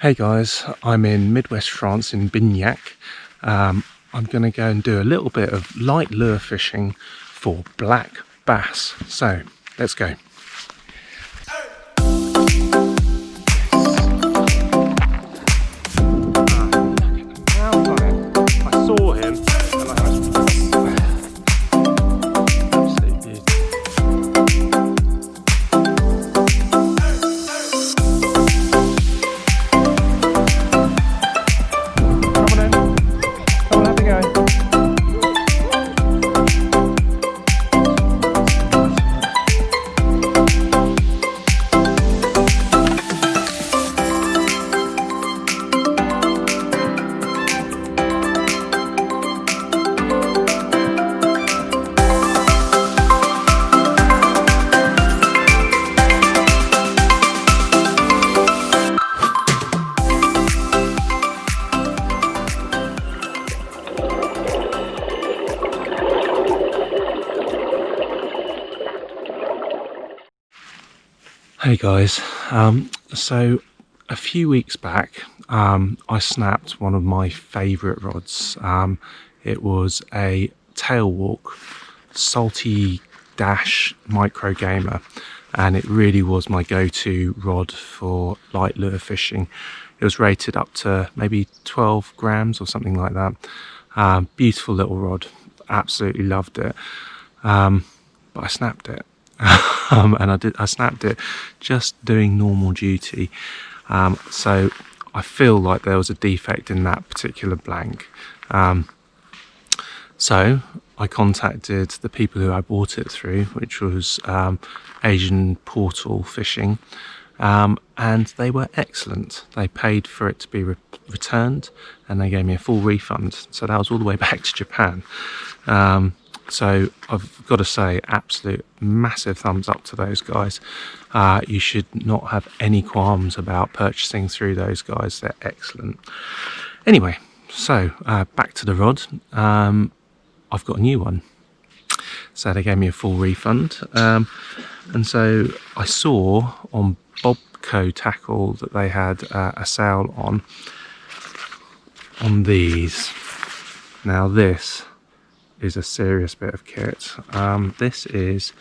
Hey guys, I'm in Midwest France in Bignac. I'm going to go and do a little bit of light lure fishing for black bass. So let's go. I saw him and I was absolutely Hey guys, so a few weeks back I snapped one of my favourite rods. It was a tailwalk salty dash micro gamer, and it really was my go-to rod for light lure fishing. It was rated up to maybe 12 grams or something like that. Beautiful little rod, absolutely loved it, but I snapped it. And I snapped it just doing normal duty, so I feel like there was a defect in that particular blank. So I contacted the people who I bought it through, which was Asian Portal Fishing, and they were excellent. They paid for it to be returned, and they gave me a full refund, so that was all the way back to Japan. So I've got to say, absolute massive thumbs up to those guys. You should not have any qualms about purchasing through those guys. They're excellent. Anyway, so back to the rod. I've got a new one. So they gave me a full refund. And so I saw on Bobco Tackle that they had a sale on these. Now this is a serious bit of kit. This is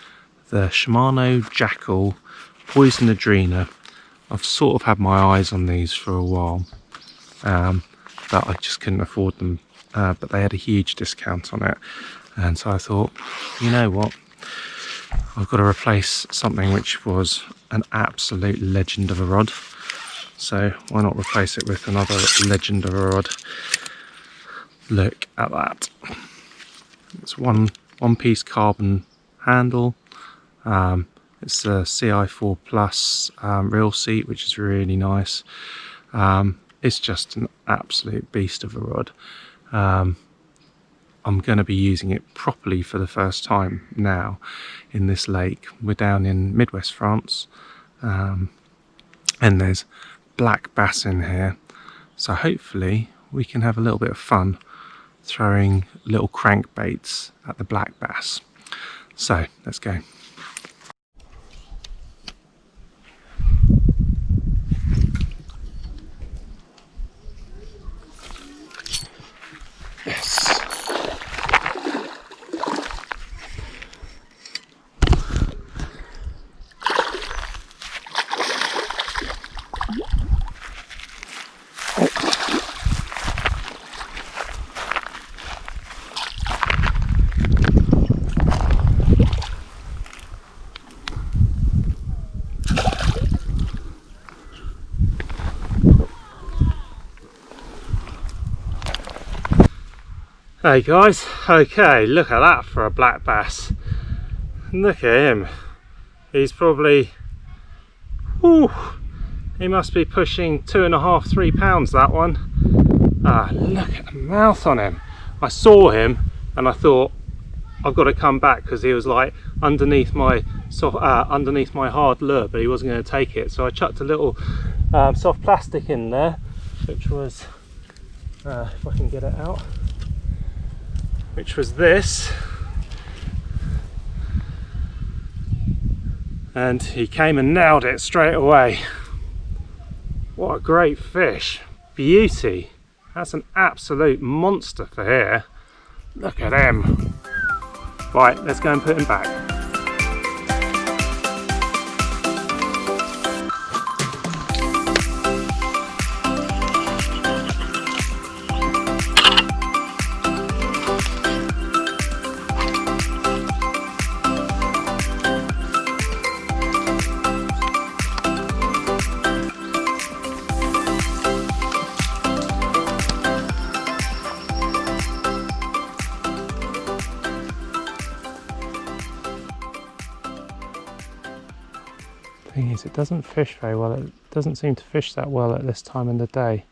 the Shimano Jackal Poison Adrena. I've sort of had my eyes on these for a while, but I just couldn't afford them, but they had a huge discount on it, and so I thought, you know what, I've got to replace something which was an absolute legend of a rod, so why not replace it with another legend of a rod. Look at that. It's one piece carbon handle. It's the CI4 Plus reel seat, which is really nice. It's just an absolute beast of a rod. I'm going to be using it properly for the first time now in this lake. We're down in Midwest France, and there's black bass in here, so hopefully we can have a little bit of fun throwing little crankbaits at the black bass. So let's go. Yes. Hey guys, okay, look at that for a black bass. Look at him. He's probably, he must be pushing 2.5–3 pounds, that one. Look at the mouth on him. I saw him and I thought, I've got to come back, because he was like underneath my hard lure, but he wasn't going to take it. So I chucked a little soft plastic in there, which was, if I can get it out, which was this, and he came and nailed it straight away. What a great fish. Beauty. That's an absolute monster for here. Look at him. Right, let's go and put him back. Thing is, it doesn't fish very well. It doesn't seem to fish that well at this time in the day.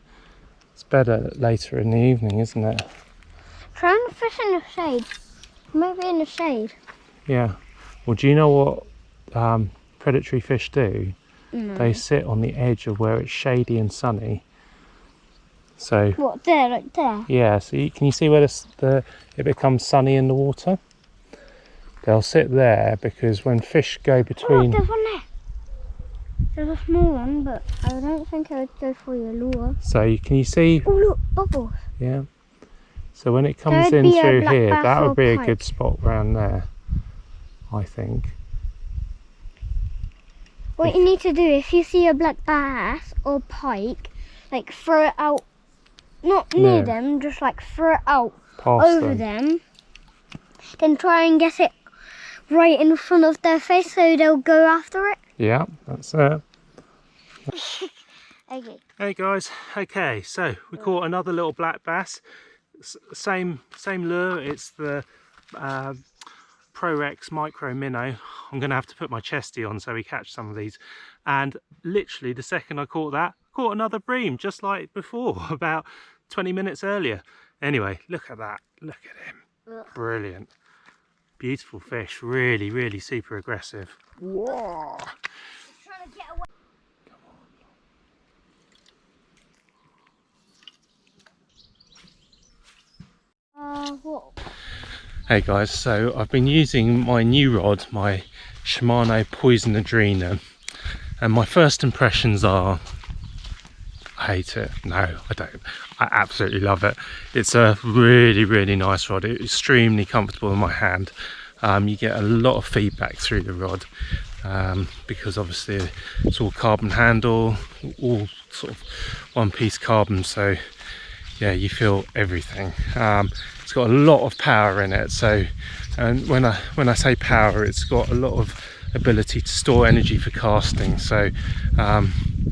It's better later in the evening, isn't it? Try and fish in the shade. Maybe in the shade. Yeah. Well, do you know what predatory fish do? No. They sit on the edge of where it's shady and sunny. So. What, there, like there? Yeah. So can you see where it becomes sunny in the water? They'll sit there because when fish go between. Oh, there's one there. There's a small one, but I don't think I would go for your lure. So can you see? Oh look, bubbles. Yeah. So when it comes in through here, that would be a good spot around there, I think. What you need to do, if you see a black bass or pike, like throw it out, not near them, just like throw it out over them. Then try and get it right in front of their face so they'll go after it. Yeah, that's it. Okay. Hey guys, okay, so we caught another little black bass. Same lure. It's the prorex micro minnow. I'm gonna have to put my chesty on so we catch some of these. And literally the second I caught that, caught another bream just like before, about 20 minutes earlier. Anyway, look at that. Look at him. Brilliant. Beautiful fish. Really, really super aggressive. Whoa. Trying to get away. What? Hey guys, so I've been using my new rod, my Shimano Poison Adrena, and my first impressions are I hate it. No, I don't. I absolutely love it. It's a really, really nice rod. It's extremely comfortable in my hand. You get a lot of feedback through the rod because obviously it's all carbon handle, all sort of one-piece carbon, so yeah, you feel everything. It's got a lot of power in it, so and when I say power, it's got a lot of ability to store energy for casting, so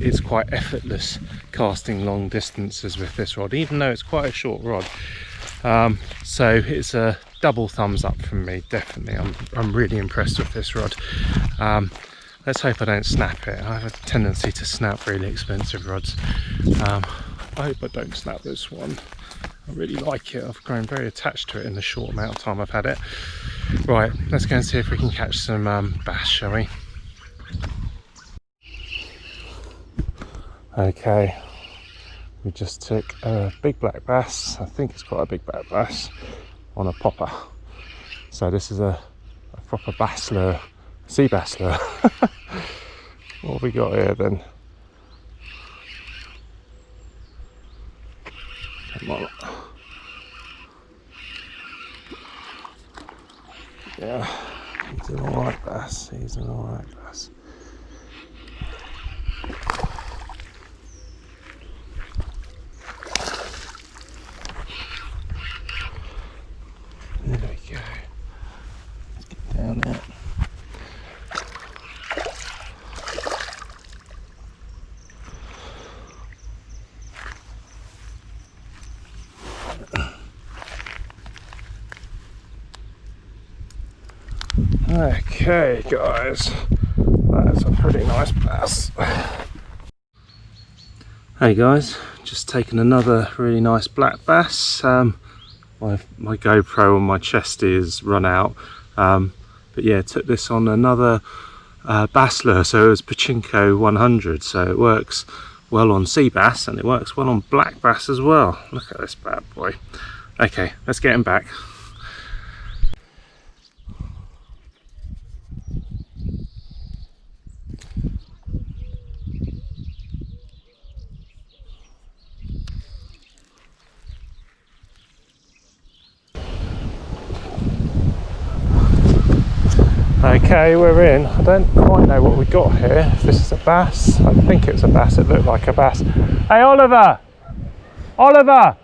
it's quite effortless casting long distances with this rod, even though it's quite a short rod. So it's a double thumbs up from me, definitely. I'm really impressed with this rod. Let's hope I don't snap it. I have a tendency to snap really expensive rods. I hope I don't snap this one. I really like it. I've grown very attached to it in the short amount of time I've had it. Right, let's go and see if we can catch some bass, shall we? Okay, we just took a big black bass. I think it's quite a big black bass on a popper. So this is a proper bass lure, sea bass lure. What have we got here then? Come on. Yeah, he's an alright bass. He's an alright bass. There we go. Let's get down there. Okay guys, that's a pretty nice bass. Hey guys, just taken another really nice black bass. My GoPro on my chesty has run out, but yeah, took this on another bass lure. So it was Patchinko 100, so it works well on sea bass and it works well on black bass as well. Look at this bad boy. Okay, let's get him back. Okay, we're in. I don't quite know what we got here. If this is a bass, I think it's a bass. It looked like a bass. Hey, Oliver! Oliver!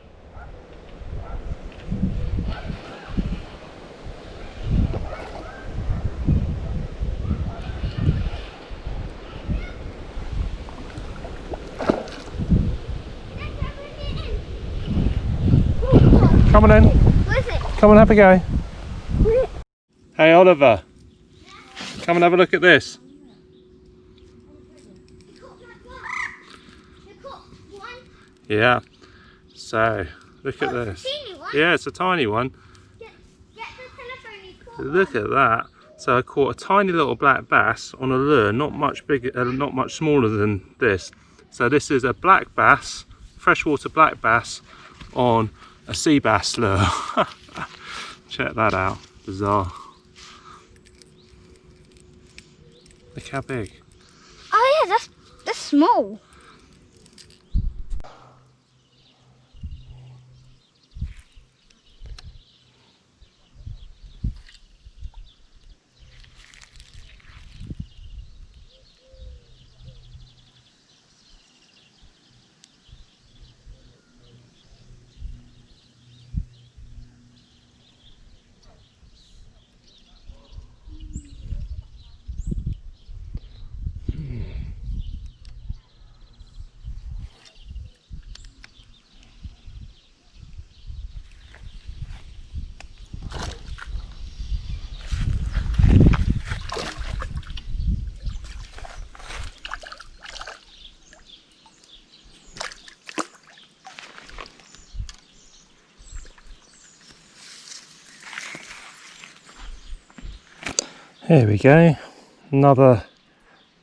Come on in. Where's it? Come on, have a go. Hey, Oliver. Come and have a look at this. Yeah. So, look at this. Yeah, it's a tiny one. Look at that. So I caught a tiny little black bass on a lure, not much bigger, not much smaller than this. So this is a black bass, freshwater black bass on a sea bass lure. Check that out. Bizarre. Look how big. Oh yeah, that's small. Here we go, another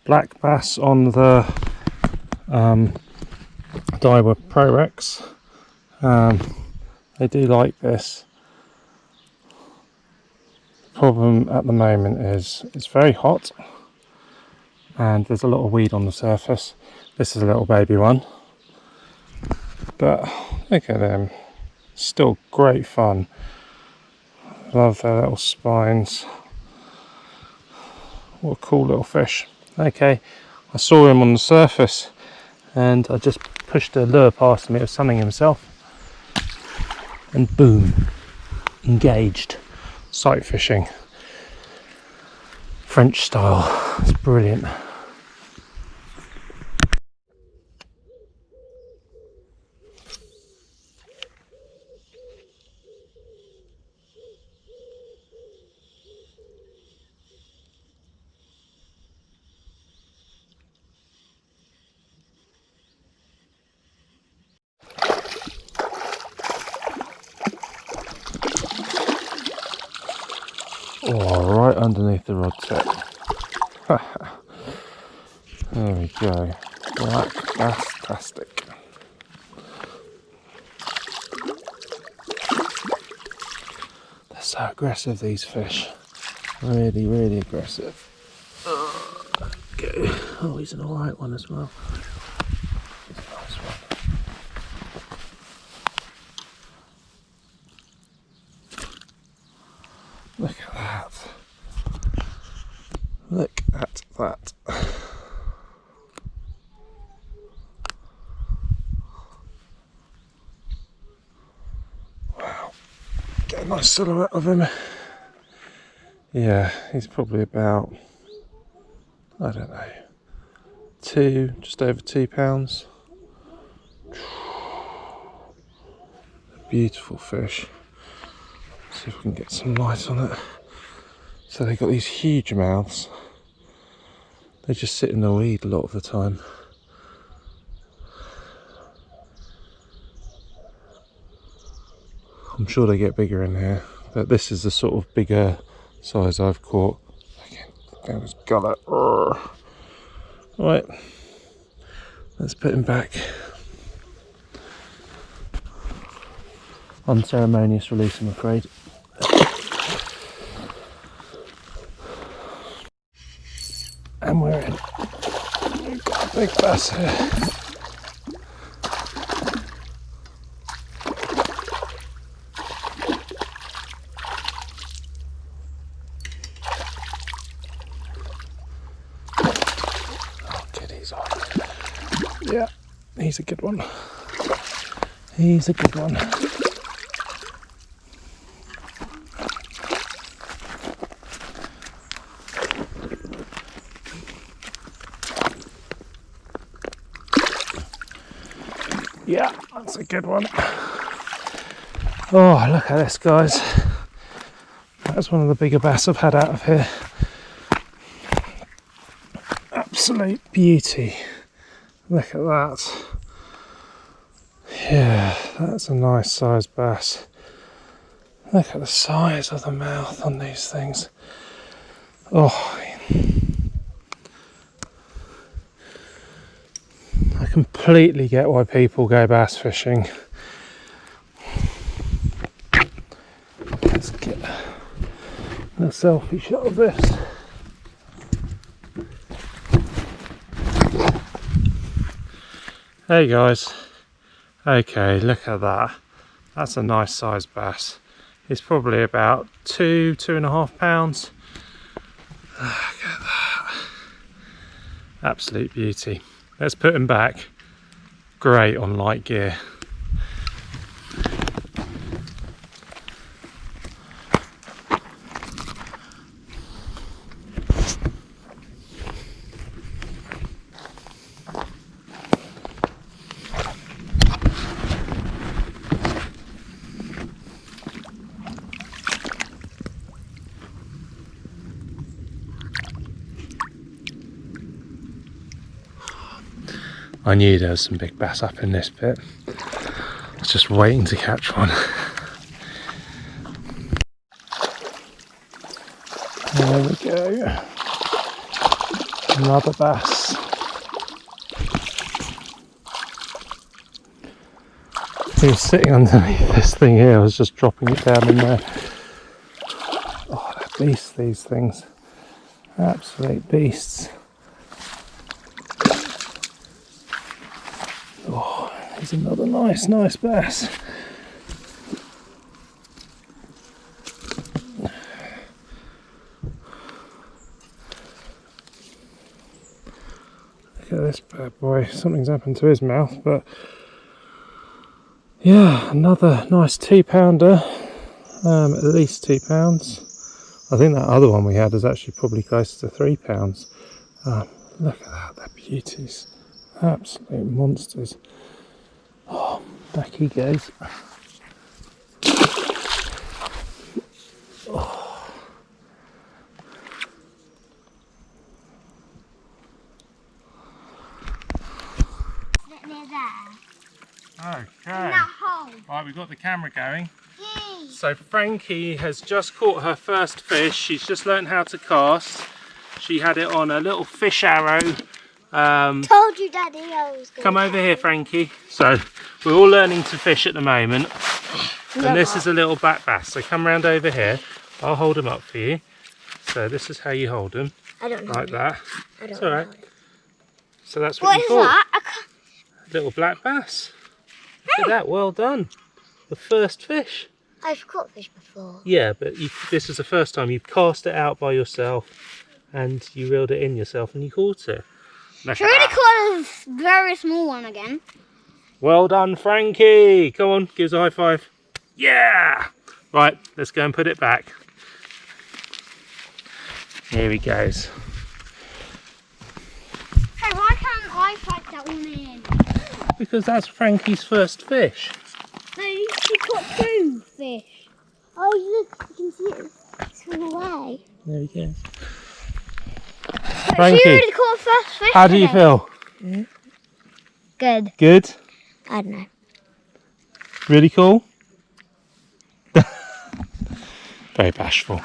black bass on the diawa prorex. They do like this. The problem at the moment is it's very hot and there's a lot of weed on the surface. This is a little baby one, but look at them, still great fun. Love their little spines. What a cool little fish. Okay, I saw him on the surface and I just pushed the lure past him. It was sunning himself and boom, engaged. Sight fishing, French style. It's brilliant. Oh, right underneath the rod tip. There we go. Black bass-tastic. They're so aggressive, these fish. Really, really aggressive. Okay. Oh, he's an alright one as well. He's a nice one. Look at that. Look at that. Wow. Get a nice silhouette of him. Yeah, he's probably about, I don't know, just over 2 pounds. Beautiful fish. See if we can get some light on it. So they've got these huge mouths. They just sit in the weed a lot of the time. I'm sure they get bigger in here, but this is the sort of bigger size I've caught. Go his gullet. Right, let's put him back. Unceremonious release, I'm afraid. And we're in. We've got a big bass here. he's a good one. He's a good one. Yeah, that's a good one. Oh, look at this, guys. That's one of the bigger bass I've had out of here. Absolute beauty. Look at that. Yeah, that's a nice sized bass. Look at the size of the mouth on these things. Oh, I completely get why people go bass fishing. Let's get a selfie shot of this. Hey guys, okay, look at that. That's a nice sized bass. It's probably about 2.5 pounds. Look at that. Absolute beauty. Let's put him back. Great on light gear. I knew there was some big bass up in this bit. I was just waiting to catch one. There we go. Another bass. He was sitting underneath this thing here. I was just dropping it down in there. Oh, they're beasts, these things. Absolute beasts. Oh, there's another nice bass. Look at this bad boy. Something's happened to his mouth, but yeah, another nice 2-pounder. At least 2 pounds. I think that other one we had is actually probably close to 3 pounds. Look at that, they're beauties. Absolute monsters. Oh, back he goes. Oh. Near there. Okay. In that hole. Right, we've got the camera going. Yay. So Frankie has just caught her first fish. She's just learned how to cast. She had it on a little fish arrow. Told you, Daddy, I was going. Come over here, Frankie. So we're all learning to fish at the moment. And this is a little black bass. So come round over here. I'll hold them up for you. So this is how you hold them. I don't know. Like that. I don't It's all right. know. So that's what you caught. That? Little black bass. Look at that. Well done. The first fish. I've caught fish before. Yeah, but this is the first time you've cast it out by yourself and you reeled it in yourself and you caught it. Should we caught a very small one again? Well done, Frankie. Come on, give us a high five. Yeah! Right, let's go and put it back. Here he goes. Hey, why can't I fight that one in? Because that's Frankie's first fish. No, she caught 2 fish. Oh, look, you can see it swim away. There he goes. But Frankie, she already caught first fish. how do you feel? Good. Good? I don't know. Really cool? Very bashful.